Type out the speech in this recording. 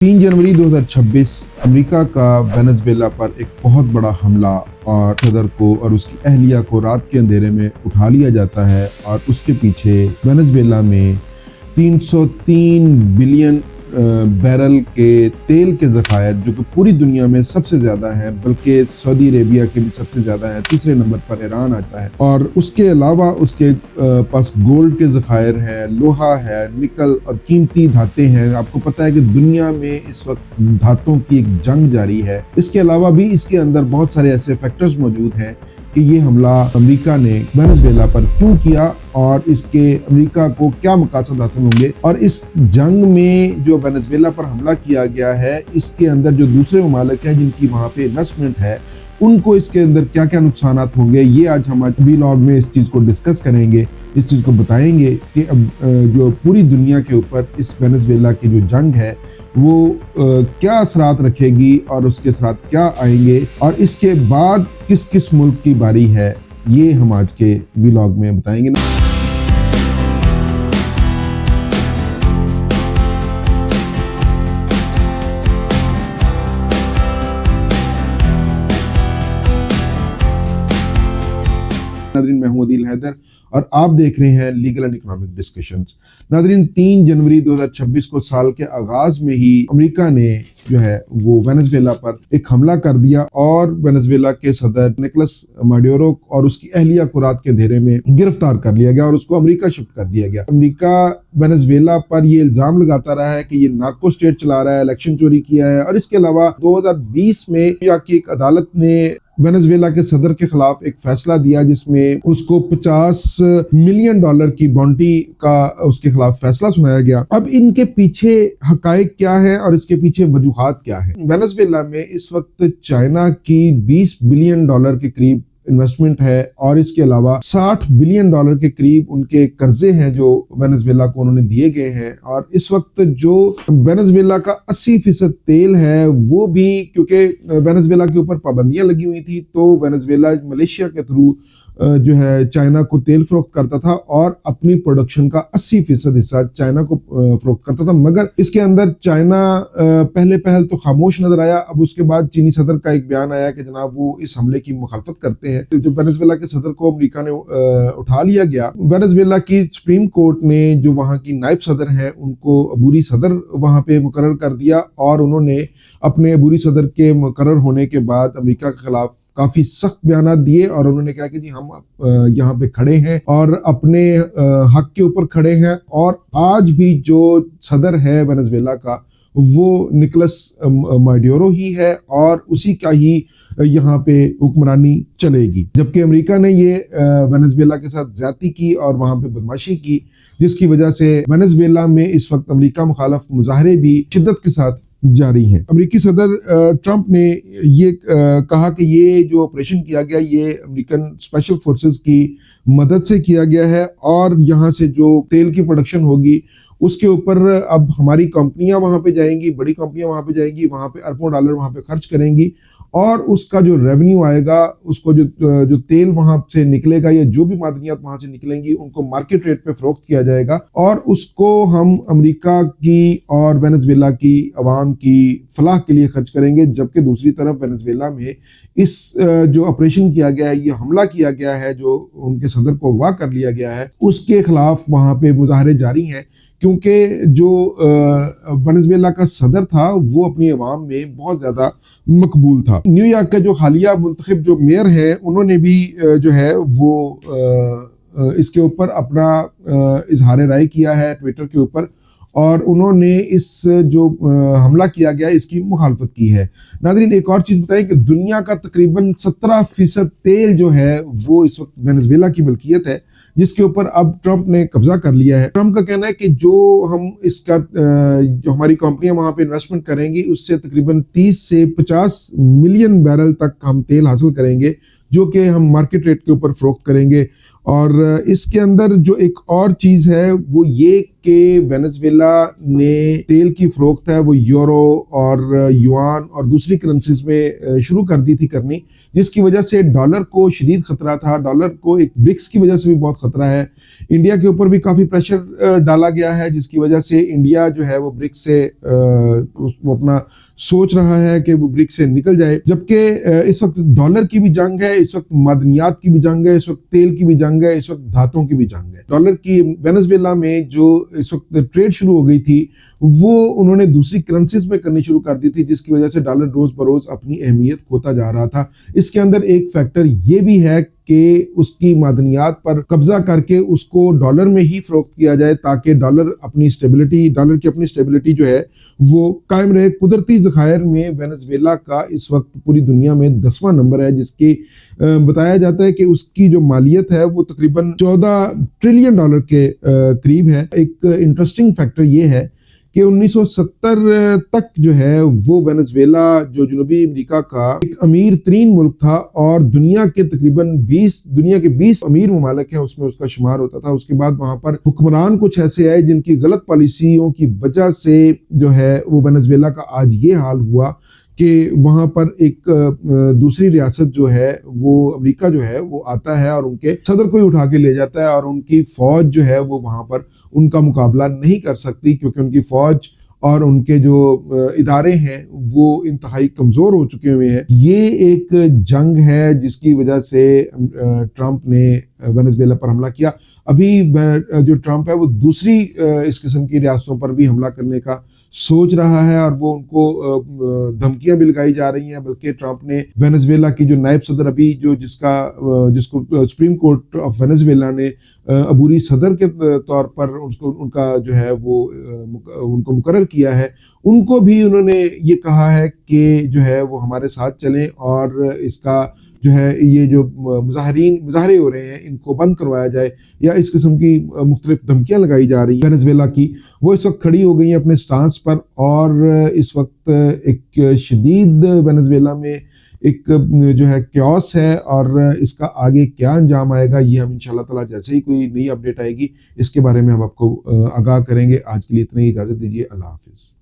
3 जनवरी 2026 America का Venezuela पर एक बहुत बड़ा हमला और सदर को और उसकी अहलिया को रात के अंधेरे में उठा लिया जाता है और उसके पीछे वेनेजुएला में 303 बिलियन बैरल के तेल के ज़खायर जो कि पूरी दुनिया में सबसे ज़्यादा है, बल्कि सऊदी अरेबिया के भी सबसे ज़्यादा है। तीसरे नंबर पर ईरान आता है और उसके अलावा उसके पास गोल्ड के ज़खायर हैं, लोहा है, निकल और कीमती धातें हैं। आपको पता है कि दुनिया में इस वक्त धातों की एक जंग जारी है। इसके अलावा भी इसके अंदर बहुत सारे ऐसे फैक्टर्स मौजूद हैं कि ये हमला अमेरिका ने वेनेजुएला पर क्यों किया और इसके अमेरिका को क्या मकासद हासिल होंगे, और इस जंग में जो वेनेजुएला पर हमला किया गया है इसके अंदर जो दूसरे ममालिक हैं जिनकी वहाँ पे इन्वेस्टमेंट है उनको इसके अंदर क्या क्या नुकसानात होंगे, ये आज हम व्लॉग में इस चीज़ को डिस्कस करेंगे, इस चीज़ को बताएंगे कि अब जो पूरी दुनिया के ऊपर इस वेनेजुएला की जो जंग है वो क्या असरात रखेगी और उसके असरात क्या आएंगे और इसके बाद किस किस मुल्क की बारी है, ये हम आज के व्लॉग में बताएंगे ना। नादरीन, मैं हूं अदील हैदर और आप देख रहे हैं legal and economic discussions. Nadreen, 3 जनवरी 2026 को साल के आगाज में ही अमेरिका ने जो है वो वेनेजुएला पर एक हमला कर दिया और वेनेजुएला के सदर निकोलस माडुरो और उसकी अहलिया को रात के अंधेरे में गिरफ्तार कर लिया गया और उसको अमेरिका शिफ्ट कर दिया गया। अमेरिका वेनेजुएला पर ये इल्जाम लगाता रहा है कि ये नार्को स्टेट चला रहा है, इलेक्शन चोरी किया है, और इसके अलावा 2020 में न्यूयॉर्क की एक अदालत ने वेनेजुएला के सदर के खिलाफ एक फैसला दिया जिसमें उसको $50 मिलियन की बाउंटी का उसके खिलाफ फैसला सुनाया गया। अब इनके पीछे हकायक क्या है और इसके पीछे वजूहात क्या है। वेनेजुएला में इस वक्त चाइना की $20 बिलियन के करीब इन्वेस्टमेंट है और इसके अलावा $60 बिलियन के करीब उनके कर्जे हैं जो वेनेजुएला को उन्होंने दिए गए हैं। और इस वक्त जो वेनेजुएला का 80% तेल है वो भी, क्योंकि वेनेजुएला के ऊपर पाबंदियां लगी हुई थी, तो वेनेजुएला मलेशिया के थ्रू जो है चाइना को तेल फरोख्त करता था और अपनी प्रोडक्शन का 80% हिस्सा चाइना को फरोख्त करता था। मगर इसके अंदर चाइना पहल तो खामोश नजर आया। अब उसके बाद चीनी सदर का एक बयान आया कि जनाब वो इस हमले की मुखालफत करते हैं। तो जो वेनेजुएला के सदर को अमेरिका ने उठा लिया गया। वेनेजुएला की सुप्रीम कोर्ट ने जो वहाँ की नायब सदर है उनको अबूरी सदर वहाँ पे मुकर्रर कर दिया और उन्होंने अपने अबूरी सदर के मुकर्रर होने के बाद अमेरिका के खिलाफ काफी सख्त बयान दिए और उन्होंने कहा कि जी हम यहाँ पे खड़े हैं और अपने हक के ऊपर खड़े हैं। और आज भी जो सदर है वेनेजुएला का वो निकोलस माडुरो ही है और उसी का ही यहाँ पे हुक्मरानी चलेगी। जबकि अमेरिका ने ये वेनेजुएला के साथ ज्यादती की और वहाँ पे बदमाशी की, जिसकी वजह से वेनेजुएला में इस वक्त अमेरिका मुखालफ मुजाहरे भी शिद्दत के साथ जारी हैं। अमेरिकी सदर ट्रंप ने ये कहा कि ये जो ऑपरेशन किया गया ये अमेरिकन स्पेशल फोर्सेस की मदद से किया गया है और यहाँ से जो तेल की प्रोडक्शन होगी उसके ऊपर अब हमारी कंपनियां वहाँ पे जाएंगी, बड़ी कंपनियां वहाँ पे जाएंगी, वहाँ पे अरबों डॉलर वहाँ पे खर्च करेंगी और उसका जो रेवेन्यू आएगा, उसको जो तेल वहाँ से निकलेगा या जो भी मादनियात वहाँ से निकलेंगी उनको मार्केट रेट पे फरोख्त किया जाएगा और उसको हम अमेरिका की और वेनेजुएला की आवाम की फलाह के लिए खर्च करेंगे। जबकि दूसरी तरफ वेनेजुएला में इस जो ऑपरेशन किया गया है, ये हमला किया गया है, जो उनके सदर को अगवा कर लिया गया है, उसके खिलाफ वहाँ पे मुजाहरे जारी हैं, क्योंकि जो वेनेजुएला का सदर था वो अपनी आवाम में बहुत ज़्यादा मकबूल था। न्यूयॉर्क का जो हालिया मुंतखब जो मेयर है उन्होंने भी जो है वो इसके ऊपर अपना इजहार राय किया है ट्विटर के ऊपर और उन्होंने इस जो हमला किया गया इसकी मुखालफत की है। नादरीन, एक और चीज़ बताएं कि दुनिया का तकरीबन 17% तेल जो है वो इस वक्त वेनेजुएला की मिल्कियत है, जिसके ऊपर अब ट्रंप ने कब्जा कर लिया है। ट्रंप का कहना है कि जो हम इसका जो हमारी कंपनियां वहाँ पे इन्वेस्टमेंट करेंगी उससे तकरीबन 30 से 50 मिलियन बैरल तक हम तेल हासिल करेंगे, जो कि हम मार्केट रेट के ऊपर फरोख्त करेंगे। और इसके अंदर जो एक और चीज़ है वो ये कि वेनेजुएला ने तेल की फरोख्त है वो यूरो और युआन और दूसरी करेंसीज में शुरू कर दी थी करनी, जिसकी वजह से डॉलर को शदीद खतरा था। डॉलर को एक ब्रिक्स की वजह से भी बहुत खतरा है। इंडिया के ऊपर भी काफ़ी प्रेशर डाला गया है, जिसकी वजह से इंडिया जो है वो ब्रिक्स से वो अपना सोच रहा है कि वो ब्रिक्स से निकल जाए। जबकि इस वक्त डॉलर की भी जंग है, इस वक्त मादनियात की भी जंग है, इस वक्त तेल की भी जंग है, इस वक्त धातुओं की भी जंग है। डॉलर की वेनेजुएला में जो इस वक्त ट्रेड शुरू हो गई थी वो उन्होंने दूसरी करेंसीज में करनी शुरू कर दी थी, जिसकी वजह से डॉलर रोज बरोज अपनी अहमियत खोता जा रहा था। इसके अंदर एक फैक्टर ये भी है कि उसकी मादनियात पर कब्जा करके उसको डॉलर में ही फरोख्त किया जाए, ताकि डॉलर की अपनी स्टेबिलिटी जो है वो कायम रहे। कुदरती ज़खायर में वेनेजुएला का इस वक्त पूरी दुनिया में 10वां नंबर है, जिसकी बताया जाता है कि उसकी जो मालियत है वो तकरीबन 14 ट्रिलियन डॉलर के करीब है। एक इंटरेस्टिंग फैक्टर ये है कि 1970 तक जो है वो वेनेजुएला जो जनूबी अमेरिका का एक अमीर तरीन मुल्क था और दुनिया के 20 अमीर ममालिक हैं उसमें उसका शुमार होता था। उसके बाद वहां पर हुक्मरान कुछ ऐसे आए जिनकी गलत पॉलिसियों की वजह से जो है वो वेनेजुएला का आज ये हाल हुआ कि वहां पर एक दूसरी रियासत जो है वो अमेरिका जो है वो आता है और उनके सदर को ही उठा के ले जाता है और उनकी फौज जो है वो वहां पर उनका मुकाबला नहीं कर सकती, क्योंकि उनकी फौज और उनके जो इदारे हैं वो इंतहाई कमज़ोर हो चुके हुए हैं। ये एक जंग है जिसकी वजह से ट्रंप ने वेनेजुएला पर हमला किया। अभी जो ट्रंप है वो दूसरी इस किस्म की रियासतों पर भी हमला करने का सोच रहा है और वो उनको धमकियां भी लगाई जा रही हैं। बल्कि ट्रंप ने वेनेजुएला की जो नायब सदर अभी जिसको सुप्रीम कोर्ट ऑफ वेनेजुएला ने अबूरी सदर के तौर पर उनका जो है वो उनको मुकर्रर किया है, उनको भी उन्होंने ये कहा है कि जो है वो हमारे साथ चलें और इसका जो है ये जो मुजाहरे हो रहे हैं इनको बंद करवाया जाए, या इस किस्म की मुख्तलिफ धमकियां लगाई जा रही हैं वेनेजुएला की, वो इस वक्त खड़ी हो गई हैं अपने स्टांस पर। और इस वक्त एक शदीद वेनेजुएला में एक जो है क्योस है और इसका आगे क्या अंजाम आएगा ये हम इंशाल्लाह ताला जैसे ही कोई नई अपडेट आएगी इसके बारे में हम आपको आगाह करेंगे। आज के लिए इतनी इजाज़त दीजिए। अल्लाह हाफिज़।